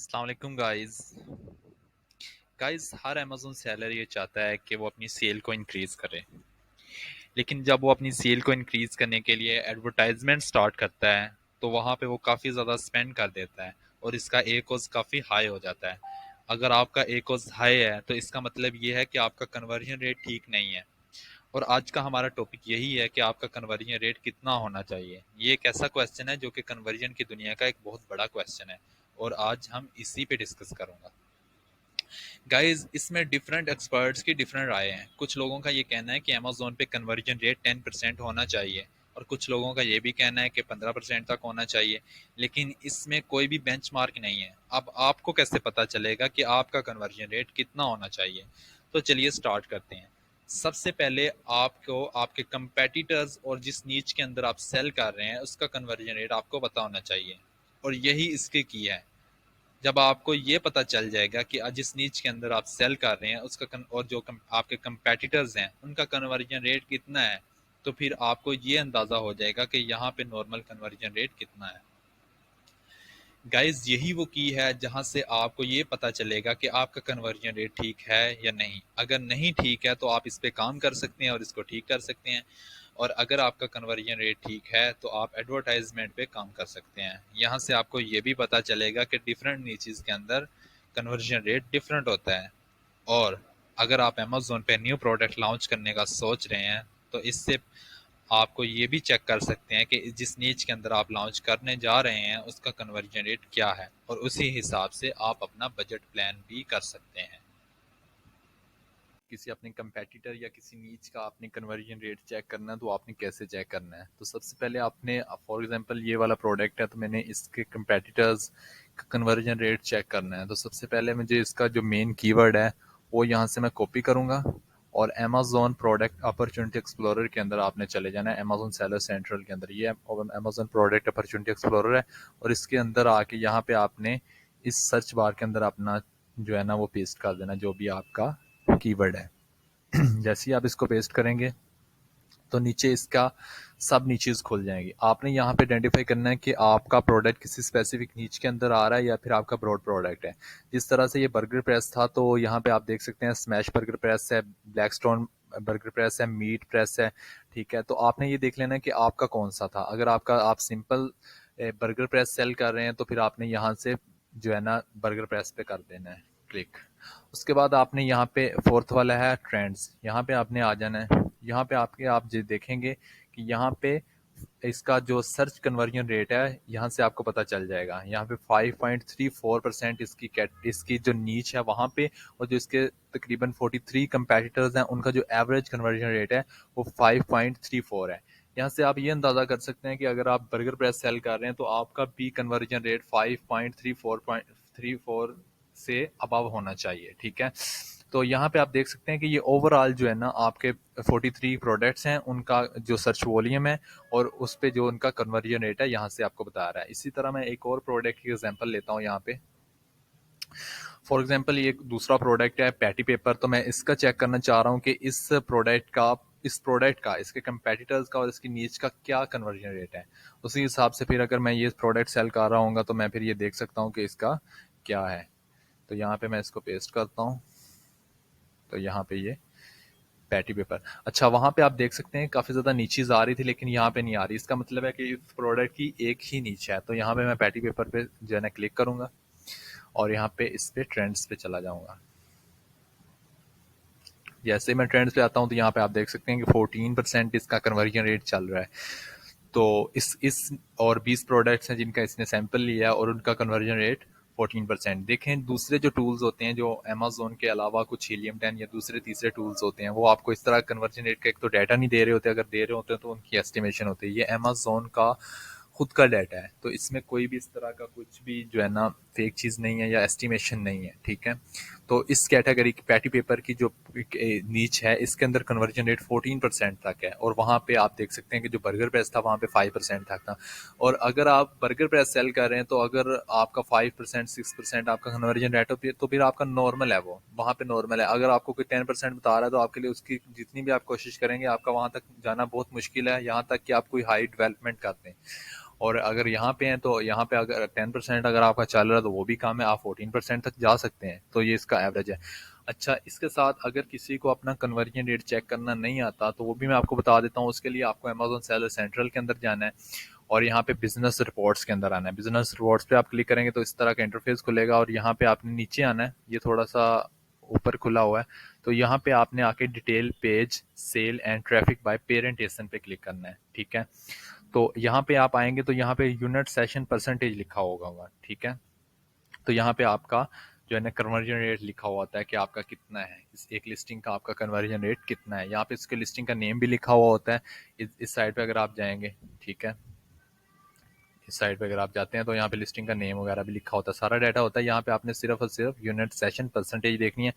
अस्सलाम वालेकुम गाइस। हर Amazon seller ये चाहता है कि वो अपनी सेल को इंक्रीज़ करे। लेकिन जब वो अपनी सेल को इंक्रीज़ करने के लिए एडवर्टाइजमेंट स्टार्ट करता है, तो वहाँ पे वो काफ़ी ज़्यादा स्पेंड कर देता है और इसका ए कॉस्ट काफ़ी हाई हो जाता है। अगर आपका ए कॉस्ट हाई है, तो इसका मतलब ये है कि आपका कन्वर्जन रेट ठीक नहीं है। और आज का हमारा टॉपिक यही है कि आपका कन्वर्जन रेट कितना होना चाहिए। ये एक ऐसा क्वेश्चन है जो कि कन्वर्जन की दुनिया का एक बहुत बड़ा क्वेश्चन है और आज हम इसी पे डिस्कस करूंगा। गाइस, इसमें डिफरेंट एक्सपर्ट्स की डिफरेंट राय हैं। कुछ लोगों का ये कहना है कि अमेजोन पे कन्वर्जन रेट 10% होना चाहिए और कुछ लोगों का ये भी कहना है कि 15% तक होना चाहिए। लेकिन इसमें कोई भी बेंचमार्क नहीं है। अब आपको कैसे पता चलेगा कि आपका कन्वर्जन रेट कितना होना चाहिए? तो चलिए स्टार्ट करते हैं। सबसे पहले आपको आपके कंपेटिटर्स और जिस नीच के अंदर आप सेल कर रहे हैं उसका कन्वर्जन रेट आपको पता होना चाहिए। और यही इसके की है। जब आपको ये पता चल जाएगा कि जिस नीच के अंदर आप सेल कर रहे हैं और जो आपके कंपेटिटर्स हैं उनका कन्वर्जन रेट कितना है, तो फिर आपको ये अंदाज़ा हो जाएगा कि यहाँ पे नॉर्मल कन्वर्जन रेट कितना है। गाइज, यही वो की है जहां से आपको ये पता चलेगा कि आपका कन्वर्जन रेट ठीक है या नहीं। अगर नहीं ठीक है तो आप इस पे काम कर सकते हैं और इसको ठीक कर सकते हैं। और अगर आपका कन्वर्जन रेट ठीक है तो आप एडवर्टाइजमेंट पे काम कर सकते हैं। यहाँ से आपको ये भी पता चलेगा कि डिफरेंट नीचेस के अंदर कन्वर्जन रेट डिफरेंट होता है। और अगर आप अमेजोन पे न्यू प्रोडक्ट लॉन्च करने का सोच रहे हैं, तो इससे आपको ये भी चेक कर सकते हैं कि जिस नीच के अंदर आप लॉन्च करने जा रहे हैं उसका कन्वर्जन रेट क्या है और उसी हिसाब से आप अपना बजट प्लान भी कर सकते हैं। किसी अपने कंपेटिटर या किसी नीच का आपने कन्वर्जन रेट चेक करना है, तो आपने कैसे चेक करना है? तो सबसे पहले आपने, फॉर एग्जांपल ये वाला प्रोडक्ट है तो मैंने इसके कंपेटिटर्स का कन्वर्जन रेट चेक करना है। तो सबसे पहले मुझे इसका जो मेन कीवर्ड है वो यहाँ से मैं कॉपी करूँगा और अमेजोन प्रोडक्ट अपॉर्चुनिटी एक्सप्लोरर के अंदर आपने चले जाना है। अमेजोन सेलर सेंट्रल के अंदर ये अमेजोन प्रोडक्ट अपॉर्चुनिटी एक्सप्लोरर है और इसके अंदर आके यहाँ पे आपने इस सर्च बार के अंदर अपना जो है ना वो पेस्ट कर देना, जो भी आपका कीवर्ड है। जैसे ही आप इसको पेस्ट करेंगे तो नीचे इसका सब नीचेस खुल जाएंगी। आपने यहाँ पे आइडेंटिफाई करना है कि आपका प्रोडक्ट किसी स्पेसिफिक नीच के अंदर आ रहा है या फिर आपका ब्रॉड प्रोडक्ट है। जिस तरह से ये बर्गर प्रेस था तो यहाँ पे आप देख सकते हैं स्मैश बर्गर प्रेस है, ब्लैक स्टोन बर्गर प्रेस है, मीट प्रेस है। ठीक है, तो आपने ये देख लेना है कि आपका कौन सा था। अगर आपका आप सिंपल बर्गर प्रेस सेल कर रहे हैं तो फिर आपने यहाँ से जो है ना बर्गर प्रेस पे कर देना है क्लिक। उसके बाद आपने यहाँ पे फोर्थ वाला है ट्रेंड्स, यहाँ पे आपने आ जाना है। यहाँ पे आप जो देखेंगे कि यहाँ पे इसका जो सर्च कन्वर्जन रेट है यहाँ से आपको पता चल जाएगा। यहाँ पे 5.34% इसकी जो नीच है वहाँ पे, और जो इसके तकरीबन 43 कंपेटिटर्स हैं उनका जो एवरेज कन्वर्जन रेट है वो 5.34 है। यहाँ से आप ये अंदाज़ा कर सकते हैं कि अगर आप बर्गर प्रेस सेल कर रहे हैं तो आपका भी कन्वर्जन रेट 5.34 से अबव होना चाहिए। ठीक है, तो यहाँ पे आप देख सकते हैं कि ये ओवरऑल जो है ना आपके 43 प्रोडक्ट्स हैं उनका जो सर्च वॉल्यूम है और उस पे जो उनका कन्वर्जन रेट है यहाँ से आपको बता रहा है। इसी तरह मैं एक और प्रोडक्ट की एग्जांपल लेता हूँ यहाँ पे। फॉर एग्जांपल ये एक दूसरा प्रोडक्ट है पैटी पेपर, तो मैं इसका चेक करना चाह रहा हूँ कि इस प्रोडक्ट का इसके कंपेटिटर्स का और इसकी नीच का क्या कन्वर्जन रेट है। उसी हिसाब से फिर अगर मैं ये प्रोडक्ट सेल कर रहा हूँ तो मैं फिर ये देख सकता हूँ कि इसका क्या है। तो यहाँ पे मैं इसको पेस्ट करता हूँ, तो यहाँ पे ये पैटी पेपर। अच्छा, वहाँ पे आप देख सकते हैं काफ़ी ज़्यादा नीचीज आ रही थी लेकिन यहाँ पे नहीं आ रही। इसका मतलब है कि इस प्रोडक्ट की एक ही नीच है। तो यहाँ पे मैं पैटी पेपर पे जो है ना क्लिक करूँगा और यहाँ पे इस पे ट्रेंड्स पे चला जाऊँगा। जैसे मैं ट्रेंड्स पे आता हूँ तो यहाँ पे आप देख सकते हैं कि 14% इसका कन्वर्जन रेट चल रहा है। तो इस और 20 प्रोडक्ट्स हैं जिनका इसने सैंपल लिया है और उनका कन्वर्जन रेट 14%। देखें, दूसरे जो टूल्स होते हैं जो अमेजोन के अलावा कुछ हीलियम 10 या दूसरे तीसरे टूल्स होते हैं वो आपको इस तरह कन्वर्जन रेट का एक तो डाटा नहीं दे रहे होते। अगर दे रहे होते हैं तो उनकी एस्टिमेशन होती है। ये अमेजोन का खुद का डाटा है तो इसमें कोई भी इस तरह का कुछ भी जो है ना फेक चीज़ नहीं है या एस्टिमेशन नहीं है। ठीक है, तो इस कैटेगरी की पैटी पेपर की जो नीच है इसके अंदर कन्वर्जन रेट 14% तक है और वहाँ पे आप देख सकते हैं कि जो बर्गर प्रेस था वहाँ पे 5% तक था। और अगर आप बर्गर प्रेस सेल कर रहे हैं तो अगर आपका 5% 6% आपका कन्वर्जन रेट हो तो फिर आपका नॉर्मल है, वो वहाँ पे नॉर्मल है। अगर आपको कोई 10% बता रहा है तो आपके लिए उसकी जितनी भी आप कोशिश करेंगे आपका वहाँ तक जाना बहुत मुश्किल है, यहाँ तक कि आप कोई हाई डेवलपमेंट करते हैं। और अगर यहाँ पे हैं तो यहाँ पे अगर 10% अगर आपका चल रहा है तो वो भी कम है, आप 14% तक जा सकते हैं। तो ये इसका एवरेज है। अच्छा, इसके साथ अगर किसी को अपना कन्वर्जन रेट चेक करना नहीं आता तो वो भी मैं आपको बता देता हूँ। उसके लिए आपको अमेजोन सेलर सेंट्रल के अंदर जाना है और यहाँ पे बिजनेस रिपोर्ट्स के अंदर आना है। बिजनेस रिपोर्ट्स पे आप क्लिक करेंगे तो इस तरह का इंटरफेस खुलेगा और यहाँ पे आपने नीचे आना है, ये थोड़ा सा ऊपर खुला हुआ है। तो यहाँ पे आपने आके detail page sale and traffic by पेरेंटेशन पे क्लिक करना है, ठीक है। तो यहाँ पे आप आएंगे तो यहाँ पे यूनिट सेशन परसेंटेज लिखा होगा, ठीक है। तो यहाँ पे आपका जो है ना कन्वर्जन रेट लिखा हुआ होता है कि आपका कितना है, इस एक लिस्टिंग का आपका कन्वर्जन रेट कितना है। यहाँ पे इसके लिस्टिंग का नेम भी लिखा हुआ होता है। इस साइड पे अगर आप जाएंगे, ठीक है, इस साइड पे अगर आप जाते हैं तो यहाँ पे लिस्टिंग का नेम वगैरह भी लिखा होता है, सारा डाटा होता है। यहाँ पे आपने सिर्फ और सिर्फ यूनिट सेशन परसेंटेज देखनी है।